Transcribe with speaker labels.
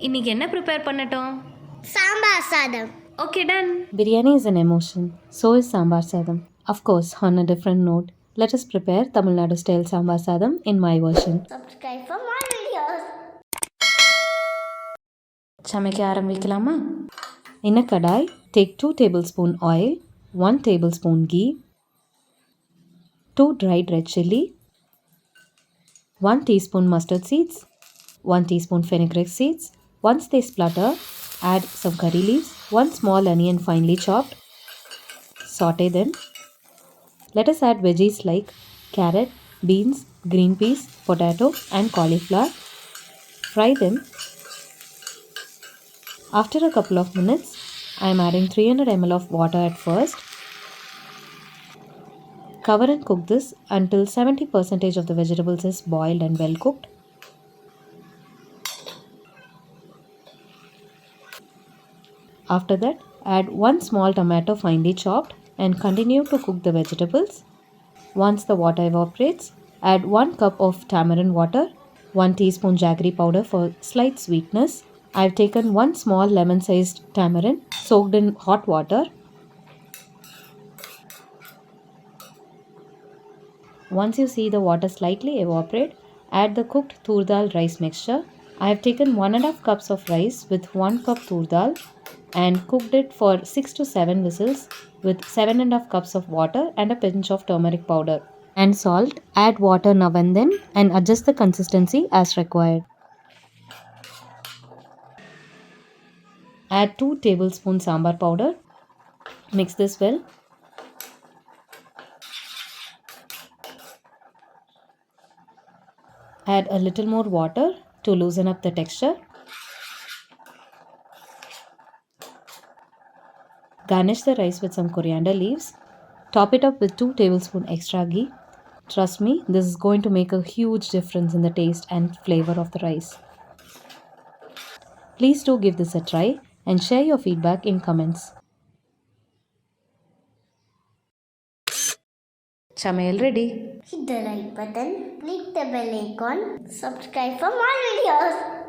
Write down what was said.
Speaker 1: இன்னைக்கு என்ன ப்ரிப்பேர் பண்ணட்டும்?
Speaker 2: Sambar Sadam.
Speaker 1: Okay done.
Speaker 3: Biryani is an emotion. So is Sambar Sadam. Of course, on a different note, let us prepare Tamil Nadu style Sambar Sadam in my version.
Speaker 2: Subscribe for more videos.
Speaker 3: சமைக்க ஆரம்பிக்கலாமா? In a kadai, take 2 tablespoon oil, 1 tablespoon ghee, 2 dried red chilli, 1 teaspoon mustard seeds, 1 teaspoon fenugreek seeds. Once they splutter, add some curry leaves, 1 small onion finely chopped. Saute them. Let us add veggies like carrot, beans, green peas, potato and cauliflower. Fry them. After a couple of minutes, I am adding 300 ml of water at first. Cover and cook this until 70% of the vegetables is boiled and well cooked. After that, add 1 small tomato finely chopped and continue to cook the vegetables. Once the water evaporates, add 1 cup of tamarind water, 1 teaspoon jaggery powder for slight sweetness. I have taken 1 small lemon-sized tamarind soaked in hot water. Once you see the water slightly evaporate, add the cooked tur dal rice mixture. I have taken 1.5 cups of rice with 1 cup tur dal and cooked it for 6 to 7 whistles with 7.5 cups of water and a pinch of turmeric powder and salt. Add water now and then and adjust the consistency as required. Add 2 tablespoons sambar powder. Mix this well. Add a little more water to loosen up the texture. Garnish the rice with some coriander leaves. Top it up with 2 tablespoons extra ghee. Trust me, this is going to make a huge difference in the taste and flavor of the rice. Please do give this a try and share your feedback in comments. Chamail ready.
Speaker 2: Hit the like button, click the bell icon, subscribe for more videos.